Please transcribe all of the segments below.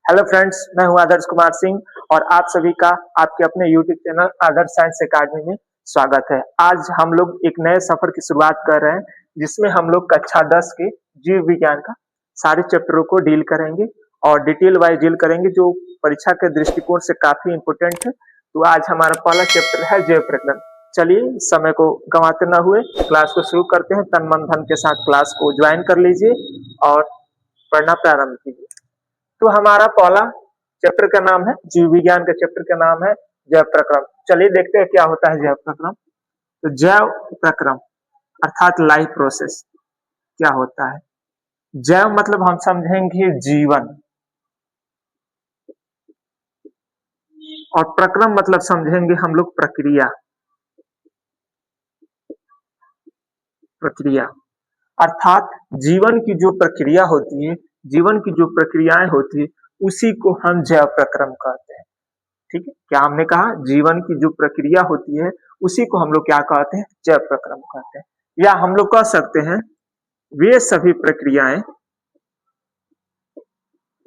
Hello friends, मैं हूं आदर्श कुमार सिंह और आप सभी का आपके अपने यूट्यूब चैनल आदर्श साइंस एकेडमी में स्वागत है। आज हम लोग एक नए सफर की शुरुआत कर रहे हैं जिसमें हम लोग कक्षा 10 के जीव विज्ञान का सारे चैप्टरों को डील करेंगे और डिटेल वाइज डील करेंगे जो परीक्षा के दृष्टिकोण से काफी इंपोर्टेंट है। तो आज हमारा पहला चैप्टर है जैव प्रकरण। चलिए समय को गंवाते न हुए क्लास को शुरू करते हैं। तन मन धन के साथ क्लास को ज्वाइन कर लीजिए और पढ़ना प्रारंभ कीजिए। तो हमारा पहला चैप्टर का नाम है जीव विज्ञान का चैप्टर का नाम है जैव प्रक्रम। चलिए देखते हैं क्या होता है जैव प्रक्रम। तो जैव प्रक्रम अर्थात लाइफ प्रोसेस क्या होता है। जैव मतलब हम समझेंगे जीवन और प्रक्रम मतलब समझेंगे हम लोग प्रक्रिया। प्रक्रिया अर्थात जीवन की जो प्रक्रिया होती है, जीवन की जो प्रक्रियाएं होती है उसी को हम जैव प्रक्रम कहते हैं। ठीक है, क्या हमने कहा जीवन की जो प्रक्रिया होती है उसी को हम लोग क्या कहते हैं, जैव प्रक्रम कहते हैं। या हम लोग कह सकते हैं वे सभी प्रक्रियाएं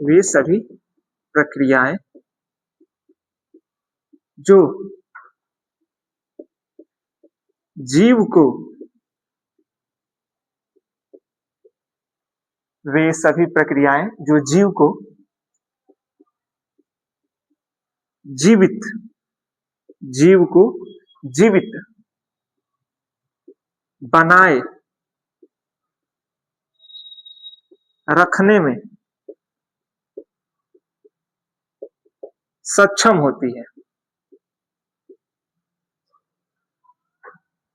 वे सभी प्रक्रियाएं जो जीव को वे सभी प्रक्रियाएं जो जीव को जीवित जीव को जीवित बनाए रखने में सक्षम होती है।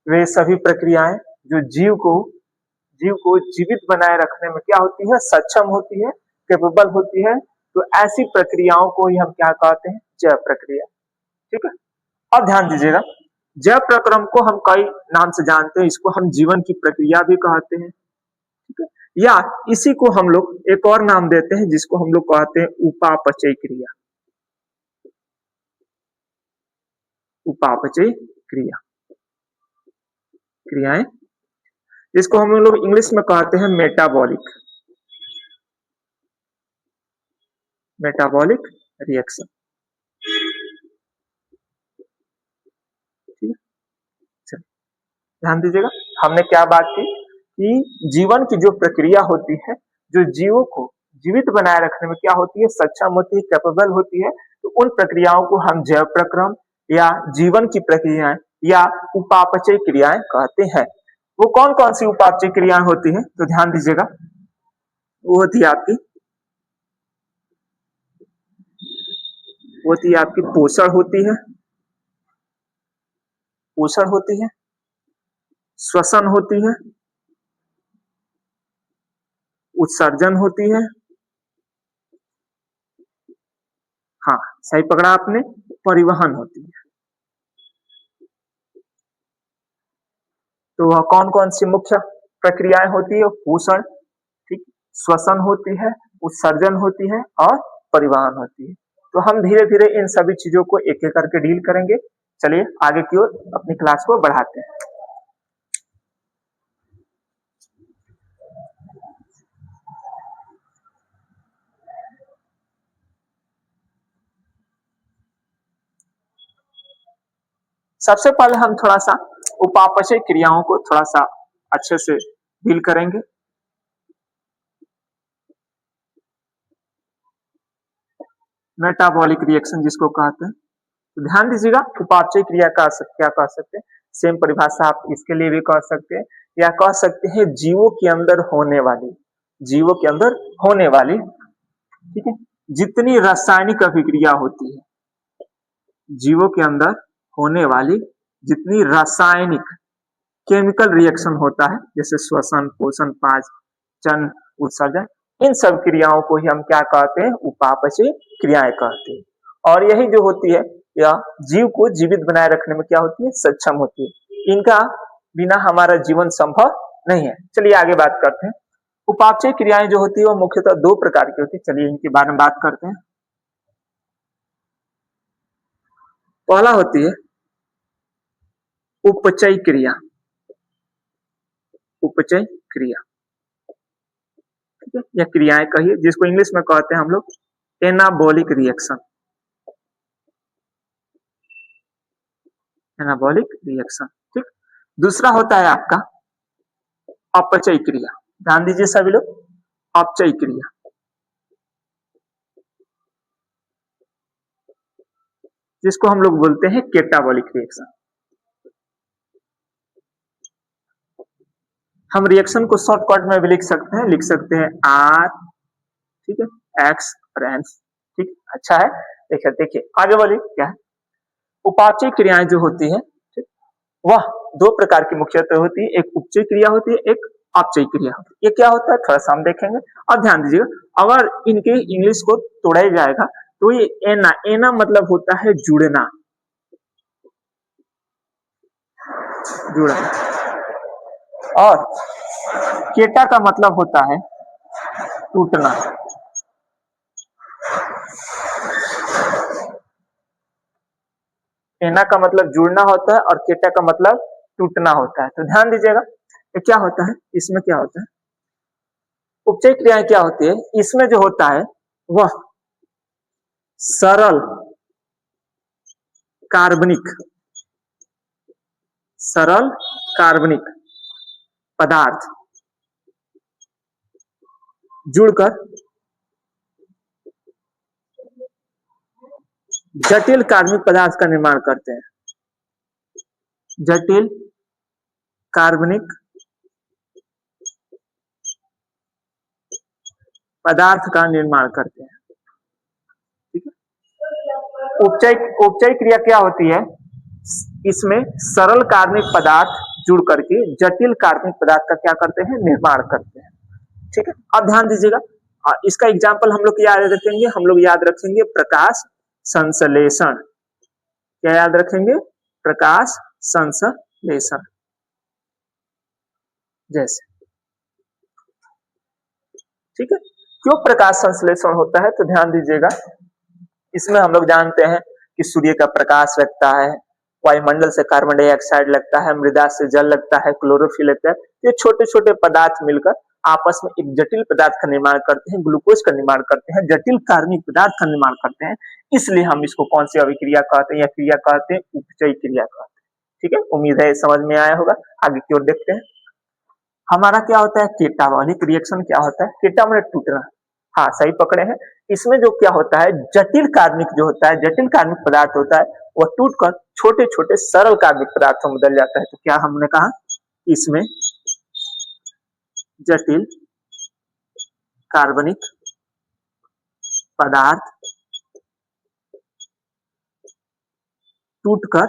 वे सभी प्रक्रियाएं जो जीव को जीवित बनाए रखने में क्या होती है, सक्षम होती है, कैपेबल होती है। तो ऐसी प्रक्रियाओं को ही हम क्या कहते हैं, जैव प्रक्रिया। ठीक है, अब ध्यान दीजिएगा, जैव प्रक्रम को हम कई नाम से जानते हैं। इसको हम जीवन की प्रक्रिया भी कहते हैं। ठीक है, या इसी को हम लोग एक और नाम देते हैं जिसको हम लोग कहते हैं उपापचय क्रिया। उपापचय क्रिया क्रियाएं जिसको हम लोग इंग्लिश में कहते हैं मेटाबॉलिक मेटाबॉलिक रिएक्शन। ठीक है, ध्यान दीजिएगा, हमने क्या बात की कि जीवन की जो प्रक्रिया होती है जो जीवों को जीवित बनाए रखने में क्या होती है, सक्षम होती है, कैपेबल होती है। तो उन प्रक्रियाओं को हम जैव प्रक्रम या जीवन की प्रक्रियाएं या उपापचय क्रियाएं कहते हैं। वो कौन कौन सी उपापचय क्रियाएं होती है, तो ध्यान दीजिएगा, वो होती है आपकी पोषण होती है, पोषण होती है, श्वसन होती है, उत्सर्जन होती है, हाँ सही पकड़ा आपने, परिवहन होती है। तो वह कौन कौन सी मुख्य प्रक्रियाएं होती है, पोषण, ठीक, श्वसन होती है, उत्सर्जन होती है और परिवहन होती है। तो हम धीरे धीरे इन सभी चीजों को एक एक करके डील करेंगे। चलिए आगे की ओर अपनी क्लास को बढ़ाते हैं। सबसे पहले हम थोड़ा सा उपापचय क्रियाओं को थोड़ा सा अच्छे से डील करेंगे। मेटाबॉलिक रिएक्शन जिसको कहते हैं, तो ध्यान दीजिएगा, उपापचय क्रिया का क्या कह सकते हैं, सेम परिभाषा आप इसके लिए भी कह सकते हैं या कह सकते हैं जीवों के अंदर होने वाली, जीवों के अंदर होने वाली, ठीक है, जितनी रासायनिक अभिक्रिया होती है, जीवों के अंदर होने वाली जितनी रासायनिक केमिकल रिएक्शन होता है, जैसे श्वसन, पोषण, पाचन, उत्सर्जन, इन सब क्रियाओं को ही हम क्या कहते हैं, उपापचय क्रियाएं कहते हैं। और यही जो होती है या जीव को जीवित बनाए रखने में क्या होती है, सक्षम होती है। इनका बिना हमारा जीवन संभव नहीं है। चलिए आगे बात करते हैं। उपापचय क्रियाएं जो होती है वो मुख्यतः दो प्रकार की होती है। चलिए इनके बारे में बात करते हैं। पहला होती है उपचय क्रिया। उपचय क्रिया, ठीक है, या क्रियाएं कहिए, जिसको इंग्लिश में कहते हैं हम लोग एनाबॉलिक रिएक्शन, एनाबॉलिक रिएक्शन। ठीक, दूसरा होता है आपका अपचय क्रिया। ध्यान दीजिए सभी लोग, अपचय क्रिया, जिसको हम लोग बोलते हैं केटाबॉलिक रिएक्शन। हम रिएक्शन को शॉर्टकट में भी लिख सकते हैं आर, ठीक है, एक्स और एन। ठीक, अच्छा है। देखिए देखिए आगे बोलिए क्या है। उपापचय क्रियाएं जो होती है, ठीक, वह दो प्रकार की मुख्यतः होती है, एक उपचय क्रिया होती है, एक अपचय क्रिया होती है। ये क्या होता है थोड़ा सा हम देखेंगे। और ध्यान दीजिएगा, अगर इनके इंग्लिश को तोड़ा जाएगा तो ये एना, एना मतलब होता है जुड़ना, जुड़ना, और केटा का मतलब होता है टूटना। एना का मतलब जुड़ना होता है और केटा का मतलब टूटना होता है। तो ध्यान दीजिएगा ये क्या होता है, इसमें क्या होता है, उपचय क्रियाएं क्या होती है, इसमें जो होता है वह सरल कार्बनिक, सरल कार्बनिक पदार्थ जुड़कर जटिल कार्बनिक पदार्थ का निर्माण करते हैं, जटिल कार्बनिक पदार्थ का निर्माण करते हैं। ठीक है, उपचय, उपचय क्रिया क्या होती है, इसमें सरल कार्बनिक पदार्थ जुड़ करके जटिल कार्बनिक पदार्थ का क्या करते हैं, निर्माण करते हैं। ठीक है, अब ध्यान दीजिएगा, इसका एग्जाम्पल हम लोग याद रखेंगे, हम लोग याद रखेंगे प्रकाश संश्लेषण। क्या याद रखेंगे, प्रकाश संश्लेषण। जैसे, ठीक है, क्यों प्रकाश संश्लेषण होता है, तो ध्यान दीजिएगा, इसमें हम लोग जानते हैं कि सूर्य का प्रकाश लगता है, वायुमंडल से कार्बन डाइऑक्साइड लगता है, मृदा से जल लगता है, क्लोरोफिल लगता है। ये छोटे छोटे पदार्थ मिलकर आपस में एक जटिल पदार्थ का निर्माण करते हैं, ग्लूकोज का निर्माण करते हैं, जटिल कार्बनिक पदार्थ का निर्माण करते हैं। इसलिए हम इसको कौन सी अभिक्रिया कहते हैं या क्रिया कहते हैं, उपचय क्रिया कहते हैं। ठीक है, उम्मीद है समझ में आया होगा। आगे की ओर देखते हैं, हमारा क्या होता है केटाबॉलिक रिएक्शन। क्या होता है, केटा मतलब टूटना। हाँ सही पकड़े हैं। इसमें जो क्या होता है, जटिल कार्बनिक जो होता है, जटिल कार्बनिक पदार्थ होता है, वह टूटकर छोटे छोटे सरल कार्बनिक पदार्थों में बदल जाता है। तो क्या हमने कहा, इसमें जटिल कार्बनिक पदार्थ टूटकर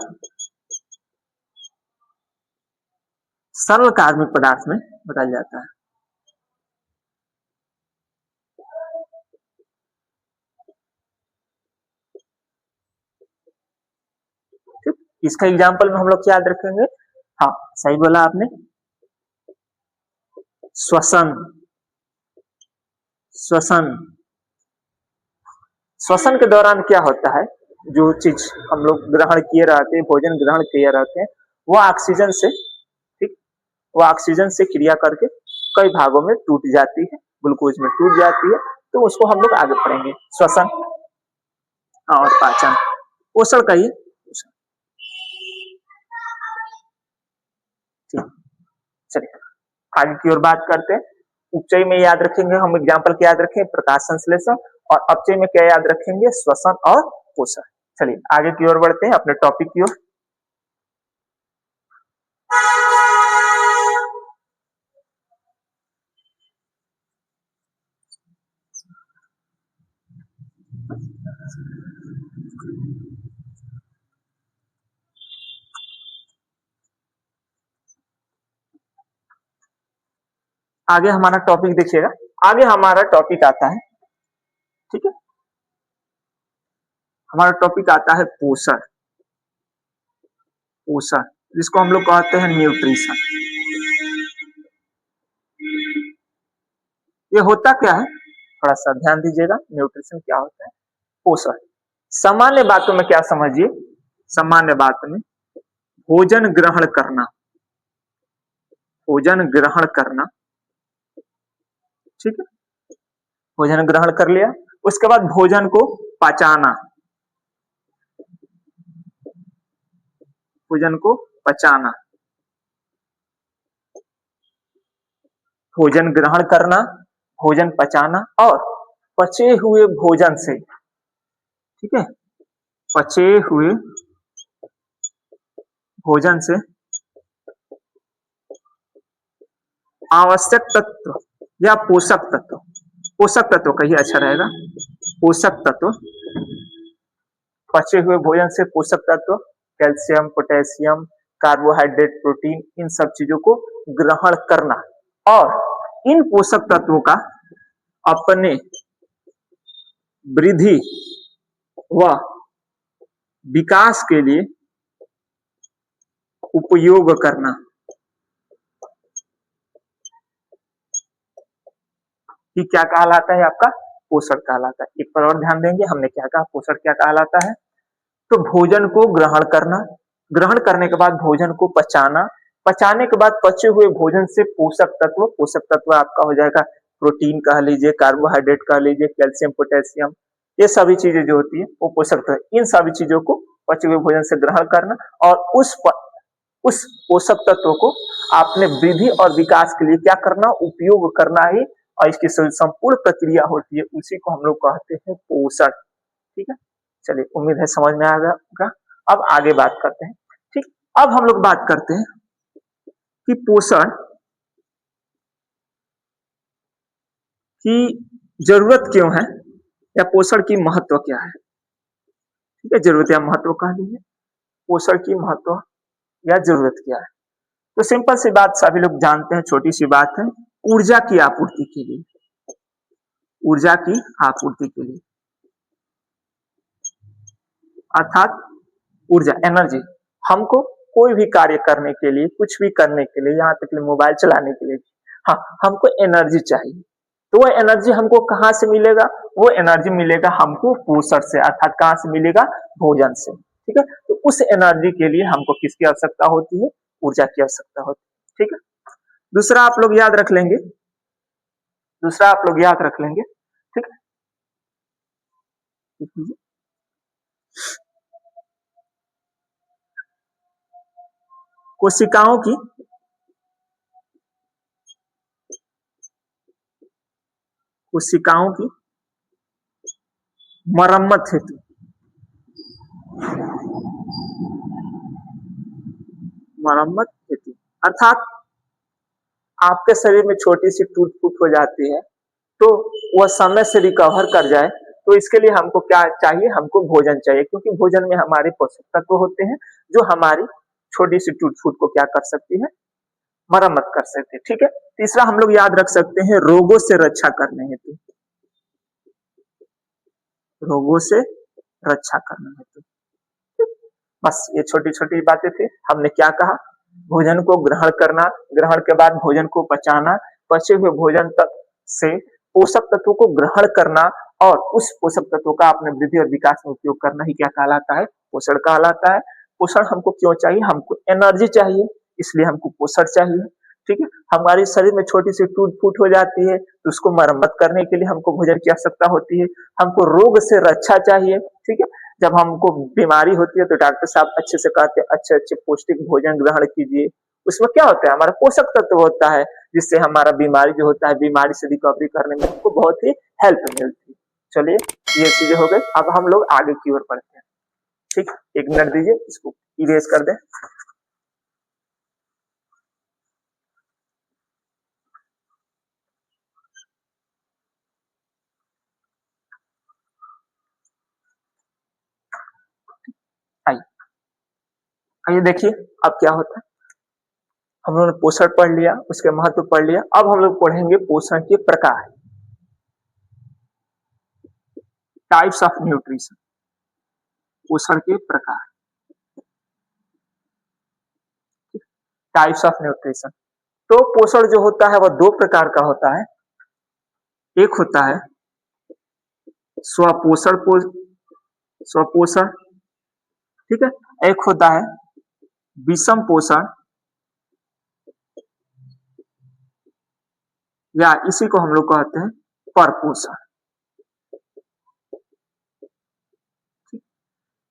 सरल कार्बनिक पदार्थ में बदल जाता है। ठीक, इसका एग्जाम्पल में हम लोग क्या याद रखेंगे, हाँ सही बोला आपने, श्वसन। श्वसन, श्वसन के दौरान क्या होता है, जो चीज हम लोग ग्रहण किए रहते हैं, भोजन ग्रहण किए रहते हैं, वो ऑक्सीजन से, ठीक, वो ऑक्सीजन से क्रिया करके कई भागों में टूट जाती है, ग्लूकोज में टूट जाती है। तो उसको हम लोग आगे पढ़ेंगे, श्वसन और पाचन, पोषण का ही। चलिए आगे की ओर बात करते हैं। उपचय में याद रखेंगे हम, एग्जाम्पल क्या याद रखें, प्रकाश संश्लेषण, और अपचय में क्या याद रखेंगे, श्वसन और पोषण। चलिए आगे की ओर बढ़ते हैं अपने टॉपिक की ओर। आगे हमारा टॉपिक देखिएगा, आगे हमारा टॉपिक आता है, ठीक है, हमारा टॉपिक आता है पोषण। पोषण जिसको हम लोग कहते हैं न्यूट्रिशन। ये होता क्या है, थोड़ा सा ध्यान दीजिएगा, न्यूट्रिशन क्या होता है, पोषण। सामान्य बातों में क्या समझिए, सामान्य बात में भोजन ग्रहण करना, भोजन ग्रहण करना, ठीक है, भोजन ग्रहण कर लिया, उसके बाद भोजन को पचाना, भोजन को पचाना, भोजन ग्रहण करना, भोजन पचाना और पचे हुए भोजन से, ठीक है, पचे हुए भोजन से आवश्यक तत्व या पोषक तत्व, पोषक तत्व कहिए अच्छा रहेगा, पोषक तत्व, पचे हुए भोजन से पोषक तत्व, कैल्शियम, पोटेशियम, कार्बोहाइड्रेट, प्रोटीन, इन सब चीजों को ग्रहण करना और इन पोषक तत्वों का अपने वृद्धि व विकास के लिए उपयोग करना। कि क्या कहलाता है आपका, पोषण कहलाता है। एक पर और ध्यान देंगे, हमने क्या कहा, पोषण क्या कहलाता है। तो भोजन को ग्रहण करना, ग्रहण करने के बाद भोजन को पचाना, पचाने के बाद पचे हुए भोजन से पोषक तत्व, पोषक तत्व आपका हो जाएगा प्रोटीन कह लीजिए, कार्बोहाइड्रेट कह लीजिए, कैल्शियम, पोटेशियम, ये सभी चीजें जो होती है वो पोषक तत्व, इन सभी चीजों को पचे हुए भोजन से ग्रहण करना और उस पोषक तत्व को आपने वृद्धि और विकास के लिए क्या करना, उपयोग करना ही, और इसकी संपूर्ण प्रक्रिया होती है, उसी को हम लोग कहते हैं पोषण। ठीक है, चलिए उम्मीद है समझ में आ गया। अब आगे बात करते हैं। ठीक, अब हम लोग बात करते हैं कि पोषण की जरूरत क्यों है या पोषण की महत्व क्या है। ठीक है, जरूरत या महत्व कह लीजिए, पोषण की महत्व या जरूरत क्या है। तो सिंपल सी बात सभी लोग जानते हैं, छोटी सी बात है, ऊर्जा की आपूर्ति के लिए, ऊर्जा की आपूर्ति के लिए, अर्थात ऊर्जा, एनर्जी, हमको कोई भी कार्य करने के लिए, कुछ भी करने के लिए, यहाँ तक मोबाइल चलाने के लिए, हाँ हमको एनर्जी चाहिए। तो वो एनर्जी हमको कहाँ से मिलेगा, वो एनर्जी मिलेगा हमको पोषण से, अर्थात कहाँ से मिलेगा, भोजन से। ठीक है, तो उस एनर्जी के लिए हमको किसकी आवश्यकता होती है, ऊर्जा की आवश्यकता होती है। ठीक है, दूसरा आप लोग याद रख लेंगे, दूसरा आप लोग याद रख लेंगे। ठीक है, कोशिकाओं की मरम्मत हेतु, मरम्मत हेतु अर्थात आपके शरीर में छोटी सी टूट फूट हो जाती है, तो वह समय से रिकवर कर जाए, तो इसके लिए हमको क्या चाहिए, हमको भोजन चाहिए, क्योंकि भोजन में हमारे पोषक तत्व होते हैं जो हमारी छोटी सी टूट फूट को क्या कर सकती है, मरम्मत कर सकते हैं। ठीक है, तीसरा हम लोग याद रख सकते हैं, रोगों से रक्षा करने हेतु, रोगों से रक्षा करने हेतु। बस ये छोटी छोटी बातें थी। हमने क्या कहा, भोजन को ग्रहण करना, ग्रहण के बाद भोजन को पचाना, पचे हुए भोजन तक से पोषक तत्वों को ग्रहण करना और उस पोषक तत्वों का अपने वृद्धि और विकास में उपयोग करना ही क्या कहलाता है, पोषण कहलाता है। पोषण हमको क्यों चाहिए, हमको एनर्जी चाहिए, इसलिए हमको पोषण चाहिए। ठीक है, हमारे शरीर में छोटी सी टूट फूट हो जाती है, तो उसको मरम्मत करने के लिए हमको भोजन की आवश्यकता होती है। हमको रोग से रक्षा चाहिए। ठीक है, जब हमको बीमारी होती है तो डॉक्टर साहब अच्छे से कहते हैं अच्छे अच्छे पौष्टिक भोजन ग्रहण कीजिए। उसमें क्या होता है, हमारा पोषक तत्व होता है, जिससे हमारा बीमारी जो होता है, बीमारी से रिकवरी करने में हमको बहुत ही हेल्प मिलती है। चलिए ये चीजें हो गई, अब हम लोग आगे की ओर बढ़ते हैं। ठीक, एक मिनट दीजिए, इसको इरेज कर दें। आइए आइए देखिए अब क्या होता है। हम लोगों ने पोषण पढ़ लिया, उसके महत्व पढ़ लिया, अब हम लोग पढ़ेंगे पोषण के प्रकार, टाइप्स ऑफ न्यूट्रिशन, पोषण के प्रकार, टाइप्स ऑफ न्यूट्रिशन। तो पोषण जो होता है वह दो प्रकार का होता है, एक होता है स्वपोषण, स्वपोषण, ठीक है, एक होता है विषम पोषण, या इसी को हम लोग कहते हैं परपोषण।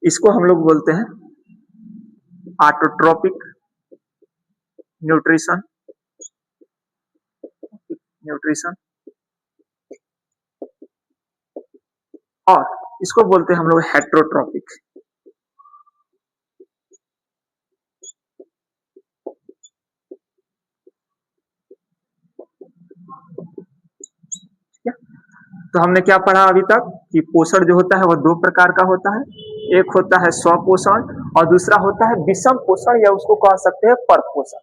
इसको हम लोग बोलते हैं ऑटोट्रोपिक न्यूट्रिशन, न्यूट्रिशन, और इसको बोलते हैं हम लोग हेट्रोट्रोपिक। तो हमने क्या पढ़ा अभी तक कि पोषण जो होता है वो दो प्रकार का होता है, एक होता है स्वपोषण और दूसरा होता है विषम पोषण, या उसको कह सकते हैं परपोषण।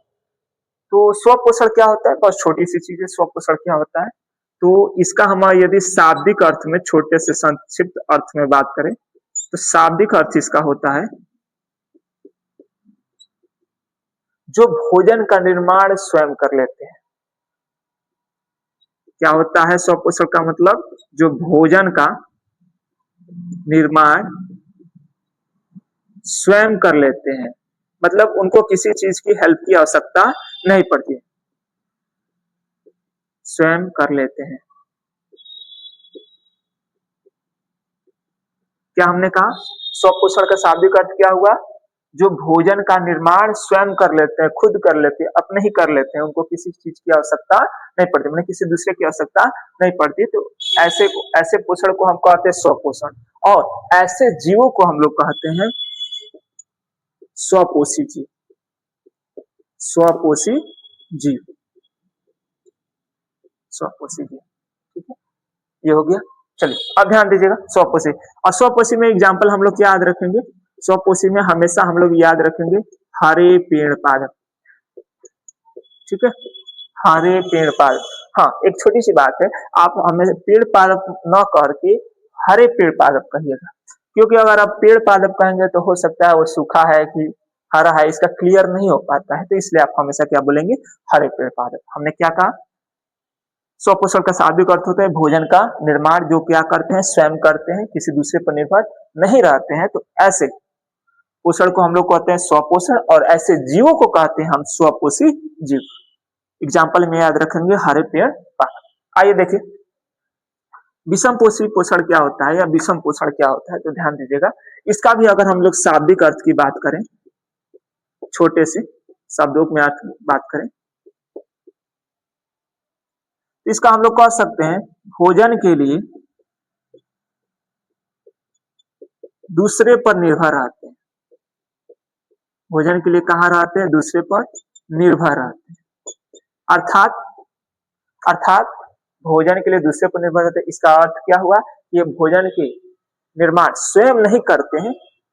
तो स्वपोषण क्या होता है, बहुत छोटी सी चीज है। स्वपोषण क्या होता है, तो इसका हम यदि शाब्दिक अर्थ में छोटे से संक्षिप्त अर्थ में बात करें तो शाब्दिक अर्थ इसका होता है जो भोजन का निर्माण स्वयं कर लेते हैं। क्या होता है स्वपोषण का मतलब, जो भोजन का निर्माण स्वयं कर लेते हैं, मतलब उनको किसी चीज की हेल्प की आवश्यकता नहीं पड़ती, स्वयं कर लेते हैं। क्या हमने कहा, स्वपोषण का शाब्दिक अर्थ क्या हुआ, जो भोजन का निर्माण स्वयं कर लेते हैं, खुद कर लेते हैं, अपने ही कर लेते हैं, उनको किसी चीज की आवश्यकता नहीं पड़ती, मतलब किसी दूसरे की आवश्यकता नहीं पड़ती। तो ऐसे पोषण को हम कहते हैं स्वपोषण, और ऐसे जीवों को हम लोग कहते हैं स्वपोषी जीव, स्वपोषी जीव, स्वपोषी जीव। ठीक है, ये हो गया। चलिए अब ध्यान दीजिएगा स्वपोषी, और स्वपोषी में एग्जाम्पल हम लोग याद रखेंगे, स्वपोषी में हमेशा हम लोग याद रखेंगे हरे पेड़ पादप। ठीक है, हरे पेड़ पादप। हाँ, एक छोटी सी बात है, आप हमें पेड़ पादप न करके हरे पेड़ पादप कहिएगा, क्योंकि अगर आप पेड़ पादप कहेंगे तो हो सकता है वो सूखा है कि हरा है, इसका क्लियर नहीं हो पाता है, तो इसलिए आप हमेशा क्या बोलेंगे, हरे पेड़ पादप। हमने क्या कहा, स्वपोषण का शाब्दिक अर्थ होता है भोजन का निर्माण जो क्या करते हैं, स्वयं करते हैं, किसी दूसरे पर निर्भर नहीं रहते हैं। तो ऐसे पोषण को हम लोग कहते हैं स्वपोषण, और ऐसे जीवों को कहते हैं हम स्वपोषी जीव। एग्जाम्पल में याद रखेंगे हरे पेड़ पादप। आइए देखिए विषम पोषी पोषण क्या होता है, या विषम पोषण क्या होता है, तो ध्यान दीजिएगा। इसका भी अगर हम लोग शाब्दिक अर्थ की बात करें, छोटे से शब्दों में अर्थ बात करें, इसका हम लोग कह सकते हैं भोजन के लिए दूसरे पर निर्भर रहते हैं, भोजन के लिए कहाँ रहते हैं, दूसरे पर निर्भर रहते हैं। अर्थात भोजन के लिए दूसरे पर निर्भर रहते हैं, इसका अर्थ क्या हुआ, ये भोजन के निर्माण स्वयं नहीं करते हैं,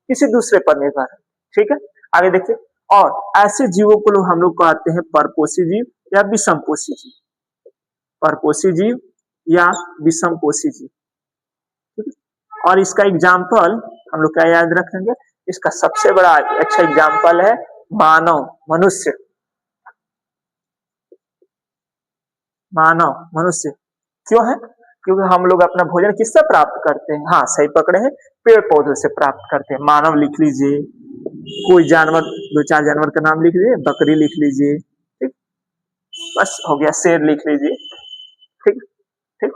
किसी दूसरे पर निर्भर है। ठीक है, आगे देखिए, और ऐसे जीवों को हम लोग कहते हैं परपोषी जीव या विषम पोषी जीव, परपोषी जीव या विषम पोषी जीव। और इसका एग्जाम्पल हम लोग क्या याद रखेंगे, इसका सबसे बड़ा अच्छा एग्जाम्पल है मानव, मनुष्य, मानव मनुष्य। क्यों है, क्योंकि हम लोग अपना भोजन किससे प्राप्त करते हैं, हाँ सही पकड़े हैं, पेड़ पौधों से प्राप्त करते हैं। मानव लिख लीजिए, कोई जानवर, दो चार जानवर का नाम लिख लीजिए, बकरी लिख लीजिए, ठीक, बस हो गया, शेर लिख लीजिए। ठीक ठीक,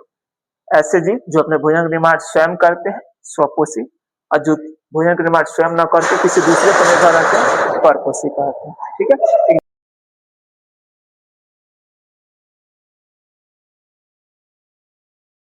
ऐसे जीव जो अपने भोजन का निर्माण स्वयं करते हैं स्वपोषी, और जो भोजन का निर्माण स्वयं न करते किसी दूसरे पर निर्भर रहते हैं परपोषी कहते हैं। ठीक है।